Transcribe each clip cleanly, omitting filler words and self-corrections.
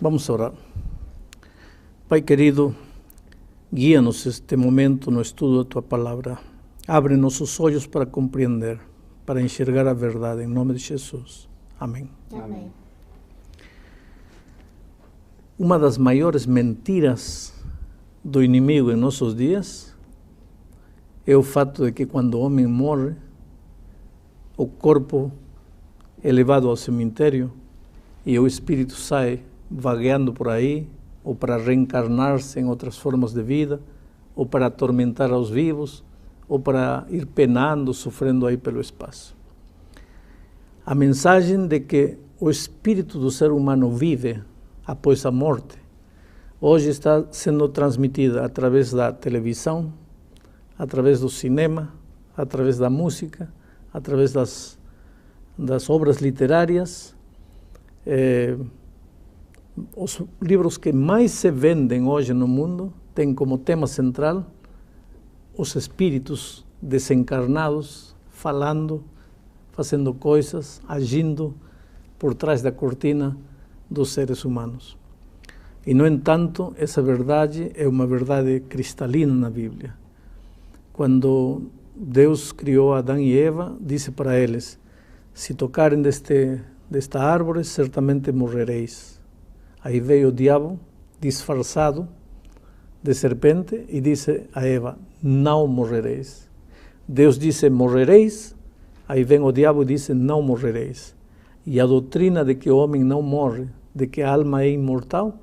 Vamos a orar. Pai querido, guía-nos este momento no estudo de Tua Palavra. Abre nossos olhos para compreender, para enxergar a verdade, em nome de Jesus. Amém. Amém. Uma das maiores mentiras do inimigo em nossos dias é o fato de que quando o homem morre, o corpo é levado ao cemitério e o espírito sai vagueando por aí, ou para reencarnar-se em outras formas de vida, ou para atormentar aos vivos, ou para ir penando, sofrendo aí pelo espaço. A mensagem de que o espírito do ser humano vive após a morte, hoje está sendo transmitida através da televisão, através do cinema, através da música, através das obras literárias. Os livros que mais se vendem hoje no mundo têm como tema central os espíritos desencarnados falando, fazendo coisas, agindo por trás da cortina dos seres humanos. E, no entanto, essa verdade é uma verdade cristalina na Bíblia. Quando Deus criou Adão e Eva, disse para eles: se tocarem desta árvore, certamente morrereis. Aí veio o diabo, disfarçado de serpente, e disse a Eva: não morrereis. Deus disse: morrereis. Aí vem o diabo e disse: não morrereis. E a doutrina de que o homem não morre, de que a alma é imortal,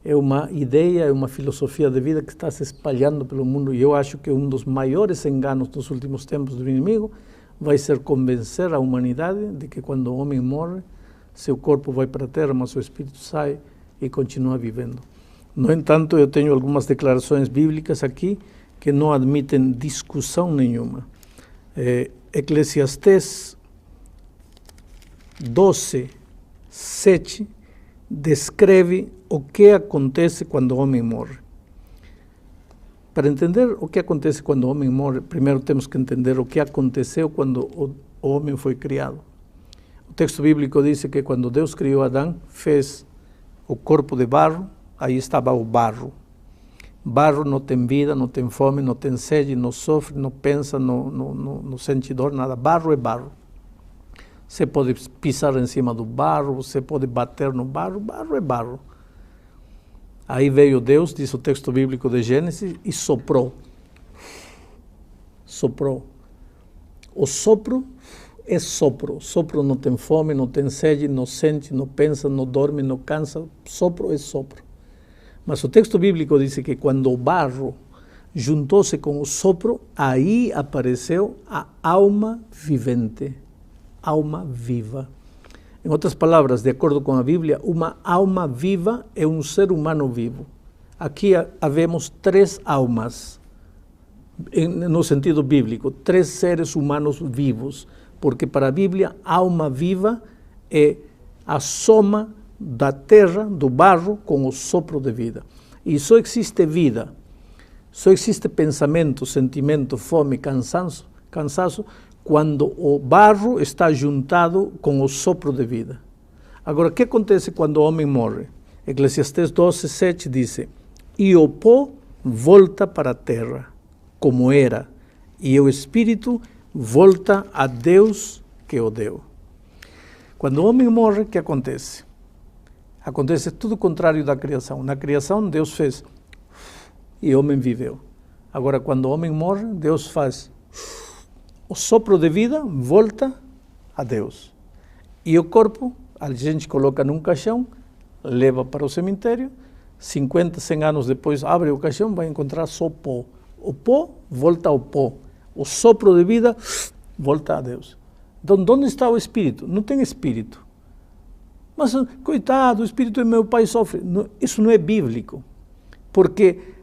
é uma ideia, é uma filosofia de vida que está se espalhando pelo mundo. E eu acho que um dos maiores enganos dos últimos tempos do inimigo vai ser convencer a humanidade de que quando o homem morre, seu corpo vai para a terra, mas seu espírito sai e continua vivendo. No entanto, eu tenho algumas declarações bíblicas aqui que não admitem discussão nenhuma. Eclesiastés 12:7 descreve o que acontece quando o homem morre. Para entender o que acontece quando o homem morre, primeiro temos que entender o que aconteceu quando o homem foi criado. O texto bíblico diz que quando Deus criou Adão, fez o corpo de barro, aí estava o barro. Barro não tem vida, não tem fome, não tem sede, não sofre, não pensa, não sente dor, nada. Barro é barro. Você pode pisar em cima do barro, você pode bater no barro, barro é barro. Aí veio Deus, diz o texto bíblico de Gênesis, e soprou. Soprou. O sopro é sopro. Sopro não tem fome, não tem sede, não sente, não pensa, não dorme, não cansa. Sopro é sopro. Mas o texto bíblico diz que quando o barro juntou-se com o sopro, aí apareceu a alma vivente, alma viva. Em outras palavras, de acordo com a Bíblia, uma alma viva é um ser humano vivo. Aqui havemos três almas, no sentido bíblico, três seres humanos vivos, porque para a Bíblia, alma viva é a soma da terra, do barro, com o sopro de vida. E só existe vida, só existe pensamento, sentimento, fome, cansaço, quando o barro está juntado com o sopro de vida. Agora, o que acontece quando o homem morre? Eclesiastés 12:7 diz: e o pó volta para a terra, como era, e o espírito volta a Deus que o deu. Quando o homem morre, o que acontece? Acontece tudo o contrário da criação. Na criação, Deus fez e o homem viveu. Agora, quando o homem morre, Deus faz o sopro de vida, volta a Deus. E o corpo, a gente coloca num caixão, leva para o cemitério, 50, 100 anos depois, abre o caixão, vai encontrar só pó. O pó volta ao pó. O sopro de vida volta a Deus. Então, onde está o espírito? Não tem espírito. Mas, coitado, o espírito de meu pai sofre. Não, isso não é bíblico. Porque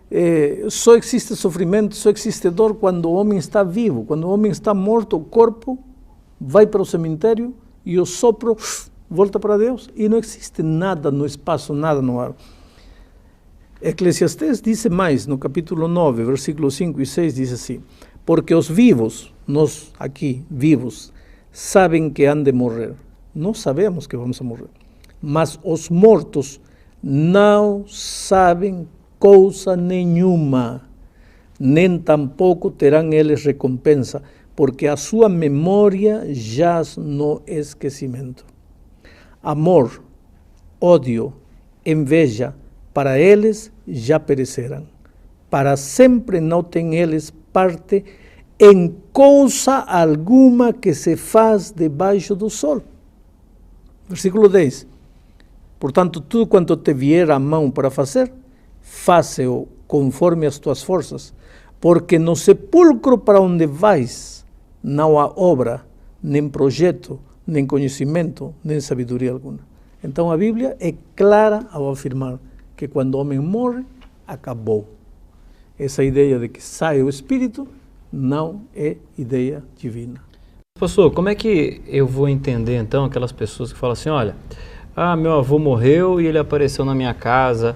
só existe sofrimento, só existe dor quando o homem está vivo. Quando o homem está morto, o corpo vai para o cemitério e o sopro volta para Deus. E não existe nada no espaço, nada no ar. Eclesiastés diz mais, no capítulo 9, versículos 5 e 6, diz assim: porque os vivos, nós aqui, vivos, sabem que han de morrer. Nós sabemos que vamos a morrer. Mas os mortos não sabem coisa nenhuma, nem tampouco terão eles recompensa, porque a sua memória jaz no esquecimento. Amor, ódio, inveja, para eles já perecerão. Para sempre não têm eles parte em coisa alguma que se faz debaixo do sol. Versículo 10. Portanto, tudo quanto te vier à mão para fazer, faze-o conforme as tuas forças, porque no sepulcro para onde vais não há obra, nem projeto, nem conhecimento, nem sabedoria alguma. Então a Bíblia é clara ao afirmar que quando o homem morre, acabou. Essa ideia de que sai o espírito não é ideia divina. Pastor, como é que eu vou entender então aquelas pessoas que falam assim, olha, meu avô morreu e ele apareceu na minha casa,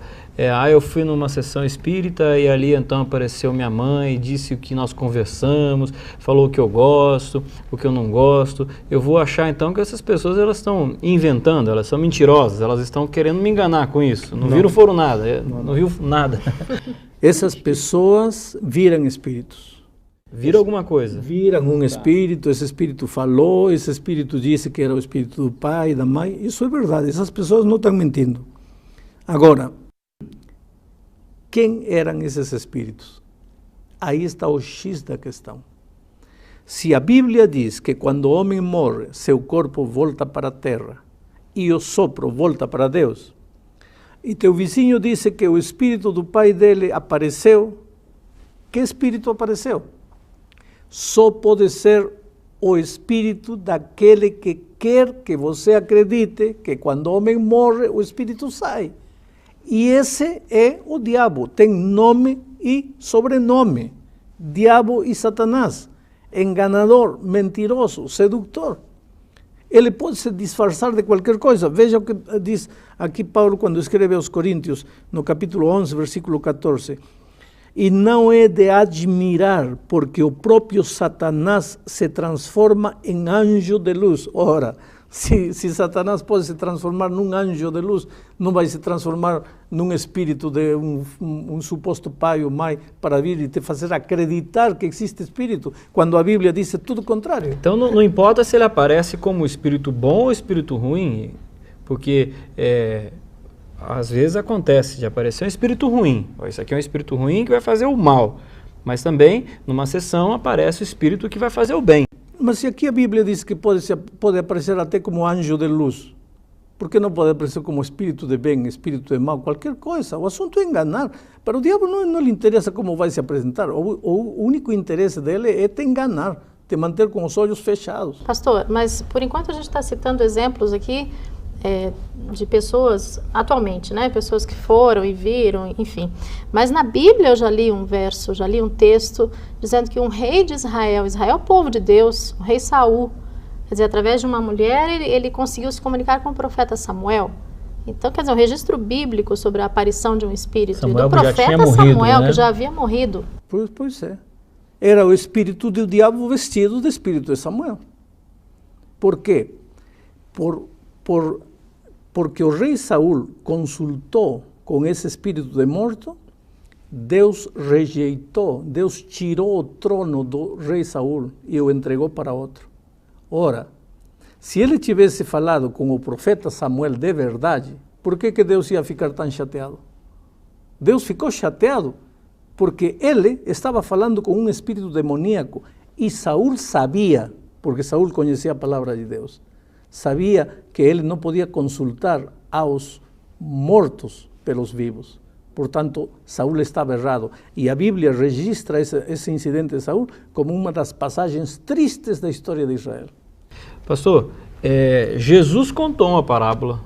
eu fui numa sessão espírita e ali então apareceu minha mãe, disse o que nós conversamos, falou o que eu gosto, o que eu não gosto. Eu vou achar então que essas pessoas elas estão inventando, elas são mentirosas, elas estão querendo me enganar com isso. Não viram foram nada, não viu nada. Essas pessoas viram espíritos. Viram alguma coisa? Viram um espírito, esse espírito falou, esse espírito disse que era o espírito do pai e da mãe. Isso é verdade, essas pessoas não estão mentindo. Agora, quem eram esses espíritos? Aí está o X da questão. Se a Bíblia diz que quando o homem morre, seu corpo volta para a terra e o sopro volta para Deus, e teu vizinho disse que o espírito do pai dele apareceu, que espírito apareceu? Só pode ser o espírito daquele que quer que você acredite que quando o homem morre, o espírito sai. E esse é o diabo, tem nome e sobrenome. Diabo e Satanás, enganador, mentiroso, sedutor. Ele pode se disfarçar de qualquer coisa. Veja o que diz aqui Paulo quando escreve aos Coríntios, no capítulo 11, versículo 14. E não é de admirar, porque o próprio Satanás se transforma em anjo de luz. Ora, se Satanás pode se transformar num anjo de luz, não vai se transformar num espírito de um suposto pai ou mãe para vir e te fazer acreditar que existe espírito, quando a Bíblia diz tudo o contrário. Então não importa se ele aparece como espírito bom ou espírito ruim, porque às vezes acontece de aparecer um espírito ruim. Isso aqui é um espírito ruim que vai fazer o mal, mas também numa sessão aparece o espírito que vai fazer o bem. Mas se aqui a Bíblia diz que pode aparecer até como anjo de luz, por que não pode aparecer como espírito de bem, espírito de mal, qualquer coisa? O assunto é enganar. Para o diabo não lhe interessa como vai se apresentar. O único interesse dele é te enganar, te manter com os olhos fechados. Pastor, mas por enquanto a gente está citando exemplos aqui de pessoas, atualmente, né? Pessoas que foram e viram, enfim. Mas na Bíblia eu já li um verso, já li um texto dizendo que um rei de Israel, Israel é o povo de Deus, o rei Saul, quer dizer, através de uma mulher, ele conseguiu se comunicar com o profeta Samuel. Então, quer dizer, um registro bíblico sobre a aparição de um espírito Samuel, do profeta Samuel, né? Que já havia morrido. Pois é. Era o espírito do diabo vestido de espírito de Samuel. Por quê? Porque o rei Saul consultou com esse espírito de morto, Deus rejeitou, Deus tirou o trono do rei Saul e o entregou para outro. Ora, se ele tivesse falado com o profeta Samuel de verdade, por que Deus ia ficar tão chateado? Deus ficou chateado porque ele estava falando com um espírito demoníaco e Saul sabia, porque Saul conhecia a palavra de Deus, sabia que ele não podia consultar aos mortos pelos vivos. Portanto, Saul estava errado. E a Bíblia registra esse incidente de Saul como uma das passagens tristes da história de Israel. Pastor, Jesus contou uma parábola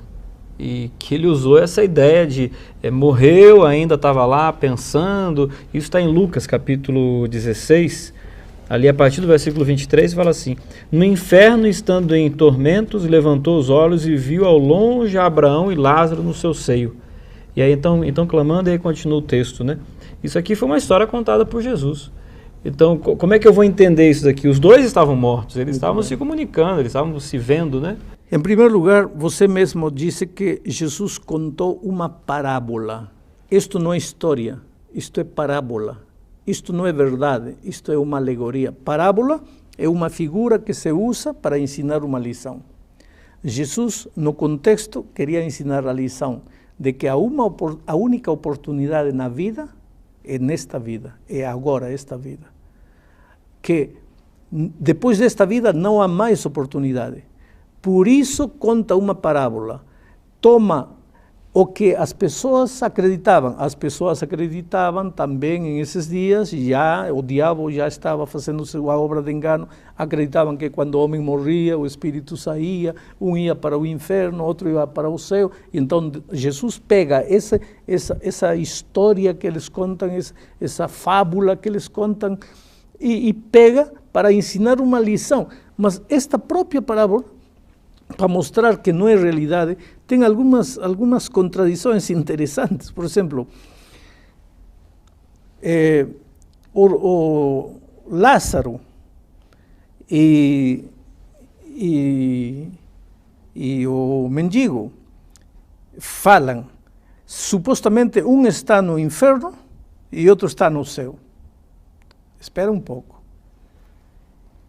e que ele usou essa ideia de morreu, ainda estava lá pensando. Isso está em Lucas capítulo 16, ali a partir do versículo 23, fala assim: no inferno, estando em tormentos, levantou os olhos e viu ao longe Abraão e Lázaro no seu seio. E aí então clamando, e aí continua o texto, né? Isso aqui foi uma história contada por Jesus. Então, como é que eu vou entender isso daqui? Os dois estavam mortos, eles estavam se comunicando, eles estavam se vendo, né? Em primeiro lugar, você mesmo disse que Jesus contou uma parábola. Isto não é história, isto é parábola. Isto não é verdade, isto é uma alegoria. Parábola é uma figura que se usa para ensinar uma lição. Jesus, no contexto, queria ensinar a lição de que a única oportunidade na vida é nesta vida, é agora esta vida. Que depois desta vida não há mais oportunidade. Por isso conta uma parábola. Toma o que as pessoas acreditavam também em esses dias, o diabo já estava fazendo sua obra de engano, acreditavam que quando o homem morria, o espírito saía, um ia para o inferno, outro ia para o céu. Então Jesus pega essa história que eles contam, essa fábula que eles contam, e pega para ensinar uma lição. Mas esta própria parábola, para mostrar que não é realidade, tem algumas contradições interessantes. Por exemplo, o Lázaro e o mendigo falam, supostamente um está no inferno e outro está no céu. Espera um pouco.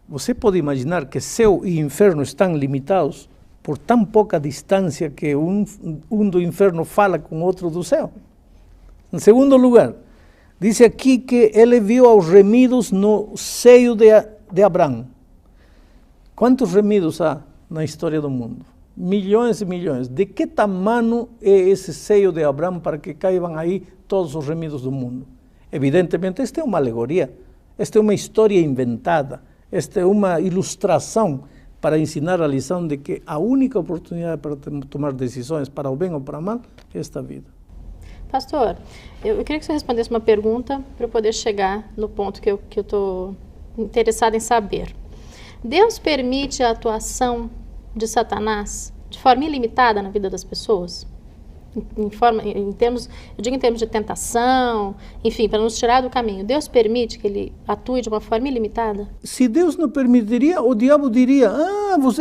Você pode imaginar que céu e inferno estão limitados por tão pouca distância que um do inferno fala com outro do céu? Em segundo lugar, diz aqui que ele viu aos remidos no seio de Abraão. Quantos remidos há na história do mundo? Milhões e milhões. De que tamanho é esse seio de Abraão para que caibam aí todos os remidos do mundo? Evidentemente, esta é uma alegoria, esta é uma história inventada, esta é uma ilustração para ensinar a lição de que a única oportunidade para tomar decisões para o bem ou para o mal é esta vida. Pastor, eu queria que você respondesse uma pergunta para eu poder chegar no ponto que eu estou interessada em saber. Deus permite a atuação de Satanás de forma ilimitada na vida das pessoas? Em termos de tentação, enfim, para nos tirar do caminho. Deus permite que ele atue de uma forma ilimitada? Se Deus não permitiria, o diabo diria,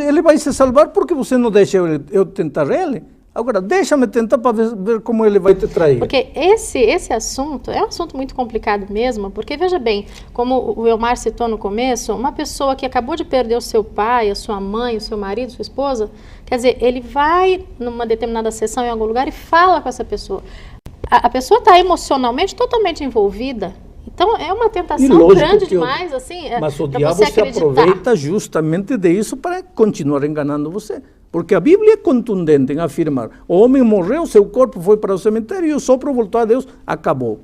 ele vai se salvar porque você não deixa eu tentar ele. Agora, deixa-me tentar para ver como ele vai te trair. Porque esse assunto é um assunto muito complicado mesmo, porque veja bem, como o Elmar citou no começo, uma pessoa que acabou de perder o seu pai, a sua mãe, o seu marido, sua esposa, quer dizer, ele vai numa determinada sessão em algum lugar e fala com essa pessoa. A pessoa está emocionalmente totalmente envolvida. Então é uma tentação grande demais, assim. Mas o diabo se aproveita justamente disso para continuar enganando você. Porque a Bíblia é contundente em afirmar: o homem morreu, seu corpo foi para o cemitério e o sopro voltou a Deus, acabou.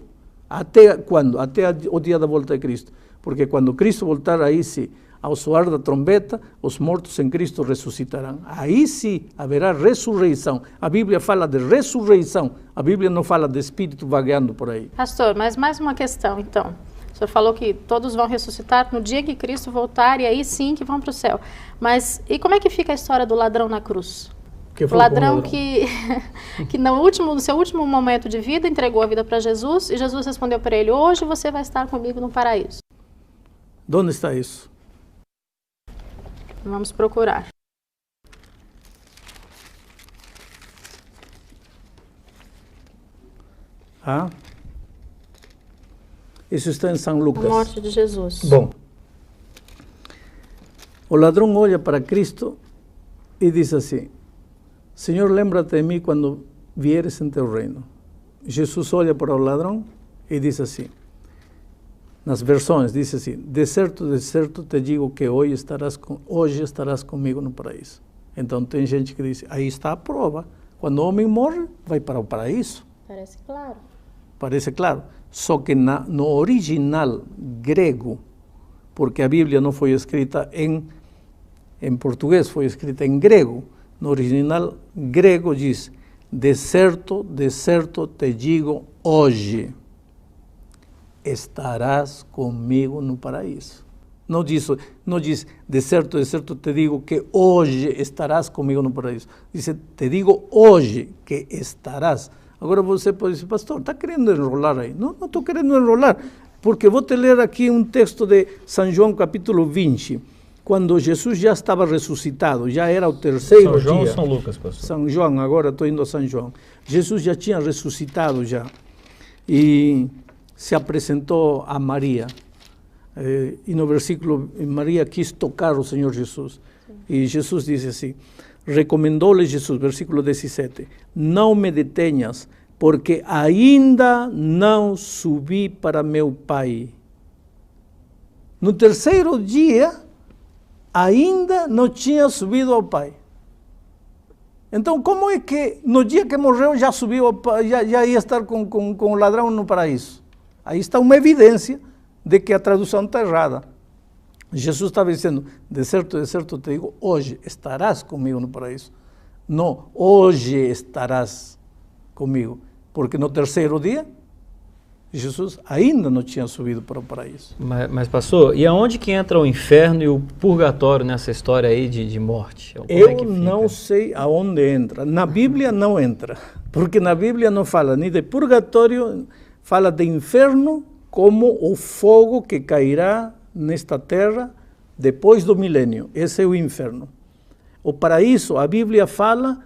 Até quando? Até o dia da volta de Cristo. Porque quando Cristo voltar, aí sim, ao soar da trombeta, os mortos em Cristo ressuscitarão. Aí sim haverá ressurreição. A Bíblia fala de ressurreição. A Bíblia não fala de espírito vagueando por aí. Pastor, mas mais uma questão, então. O senhor falou que todos vão ressuscitar no dia que Cristo voltar e aí sim que vão para o céu. Mas e como é que fica a história do ladrão na cruz? O ladrão que no seu último momento de vida entregou a vida para Jesus e Jesus respondeu para ele: hoje você vai estar comigo no paraíso. De onde está isso? Vamos procurar. Isso está em São Lucas. A morte de Jesus. Bom, o ladrão olha para Cristo e diz assim: Senhor, lembra-te de mim quando vieres em teu reino. Jesus olha para o ladrão e diz assim, nas versões, diz assim: de certo te digo que hoje estarás comigo no paraíso. Então tem gente que diz, aí está a prova. Quando o homem morre, vai para o paraíso. Parece claro. Parece claro. Só que no original grego, porque a Bíblia não foi escrita em português, foi escrita em grego. No original grego diz: de certo te digo hoje, estarás comigo no paraíso. Não diz, de certo te digo que hoje estarás comigo no paraíso. Diz, te digo hoje que estarás. Agora você pode dizer, pastor, está querendo enrolar aí? Não estou querendo enrolar, porque vou te ler aqui um texto de São João capítulo 20. quando Jesus já estava ressuscitado, já era o terceiro São João dia. ou São Lucas, pastor? São João, agora estou indo a São João. Jesus já tinha ressuscitado já. E se apresentou a Maria. E no versículo, Maria quis tocar o Senhor Jesus. E Jesus disse assim, recomendou-lhe Jesus, versículo 17, não me detenhas, porque ainda não subi para meu Pai. No terceiro dia, ainda não tinha subido ao Pai. Então, como é que no dia que morreu já subiu, já ia estar com o ladrão no paraíso? Aí está uma evidência de que a tradução está errada. Jesus estava dizendo, de certo te digo, hoje estarás comigo no paraíso. Não, hoje estarás comigo. Porque no terceiro dia, Jesus ainda não tinha subido para o paraíso. Mas pastor, e aonde que entra o inferno e o purgatório nessa história aí de morte? Como Eu é que fica? não sei aonde entra. Na Bíblia não entra. Porque na Bíblia não fala nem de purgatório, fala de inferno como o fogo que cairá nesta terra depois do milênio. Esse é o inferno. O paraíso, a Bíblia fala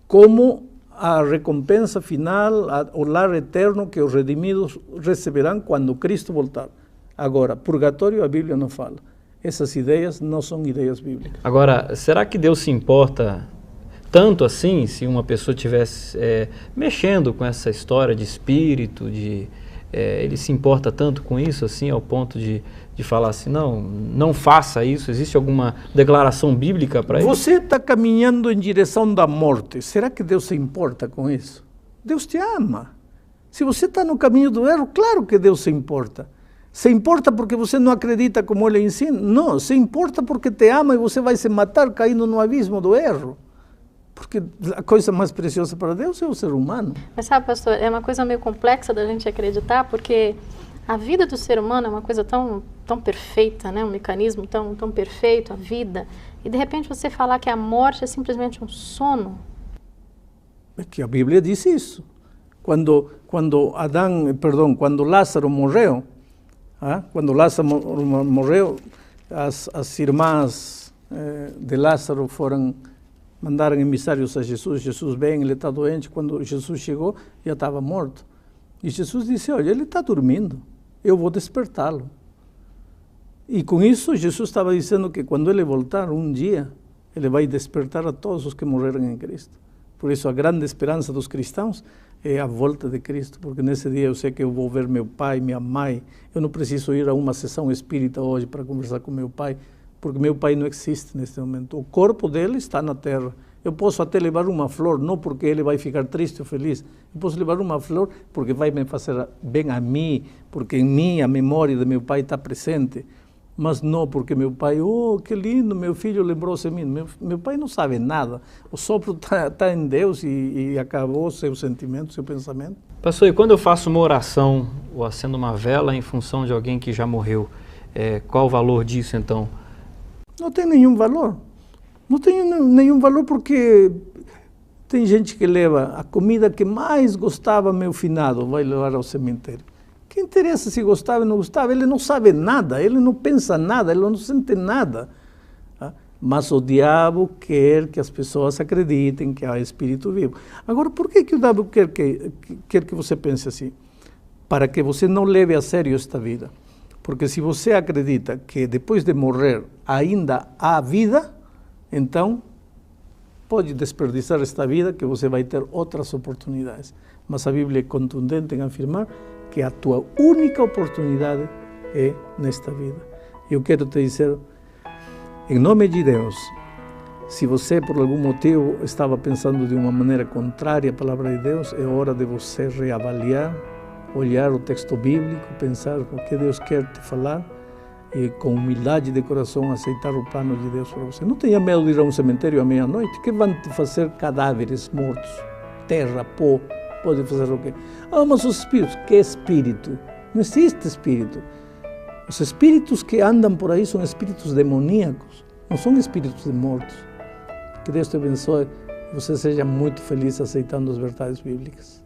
como a recompensa final, o lar eterno que os redimidos receberão quando Cristo voltar. Agora, purgatório a Bíblia não fala. Essas ideias não são ideias bíblicas. Agora, será que Deus se importa tanto assim se uma pessoa estivesse mexendo com essa história de espírito, ele se importa tanto com isso assim ao ponto de falar assim, não faça isso? Existe alguma declaração bíblica para isso? Você está caminhando em direção da morte. Será que Deus se importa com isso? Deus te ama. Se você está no caminho do erro, claro que Deus se importa. Se importa porque você não acredita como Ele ensina? Não, se importa porque te ama e você vai se matar caindo no abismo do erro. Porque a coisa mais preciosa para Deus é o ser humano. Mas sabe, pastor, é uma coisa meio complexa da gente acreditar, porque a vida do ser humano é uma coisa tão perfeita, né? Um mecanismo tão perfeito, a vida. E de repente você falar que a morte é simplesmente um sono. É que a Bíblia diz isso. Quando Lázaro morreu, as irmãs de Lázaro mandaram emissários a Jesus. Jesus vem, ele está doente. Quando Jesus chegou, já estava morto. E Jesus disse, olha, ele está dormindo, eu vou despertá-lo. E com isso, Jesus estava dizendo que quando ele voltar um dia, ele vai despertar a todos os que morreram em Cristo. Por isso, a grande esperança dos cristãos é a volta de Cristo, porque nesse dia eu sei que eu vou ver meu pai, minha mãe. Eu não preciso ir a uma sessão espírita hoje para conversar com meu pai, porque meu pai não existe neste momento. O corpo dele está na terra. Eu posso até levar uma flor, não porque ele vai ficar triste ou feliz. Eu posso levar uma flor porque vai me fazer bem a mim, porque em mim a memória de meu pai está presente. Mas não porque meu pai, oh, que lindo, meu filho lembrou-se de mim. Meu pai não sabe nada. O sopro está em Deus e acabou seu sentimento, seu pensamento. Pastor, e quando eu faço uma oração ou acendo uma vela em função de alguém que já morreu, qual o valor disso então? Não tem nenhum valor. Não tem nenhum valor porque tem gente que leva a comida que mais gostava meu finado, vai levar ao cemitério. Que interessa se gostava ou não gostava? Ele não sabe nada, ele não pensa nada, ele não sente nada. Mas o diabo quer que as pessoas acreditem que há espírito vivo. Agora, por que o diabo quer que você pense assim? Para que você não leve a sério esta vida. Porque se você acredita que depois de morrer ainda há vida, então pode desperdiçar esta vida que você vai ter outras oportunidades. Mas a Bíblia é contundente em afirmar que a tua única oportunidade é nesta vida. Eu quero te dizer, em nome de Deus, se você por algum motivo estava pensando de uma maneira contrária à palavra de Deus, é hora de você reavaliar, olhar o texto bíblico, pensar o que Deus quer te falar e com humildade de coração aceitar o plano de Deus para você. Não tenha medo de ir a um cemitério à meia-noite, que vão te fazer cadáveres mortos, terra, pó, pode fazer o quê? Mas os espíritos, que espírito? Não existe espírito. Os espíritos que andam por aí são espíritos demoníacos, não são espíritos de mortos. Que Deus te abençoe e você seja muito feliz aceitando as verdades bíblicas.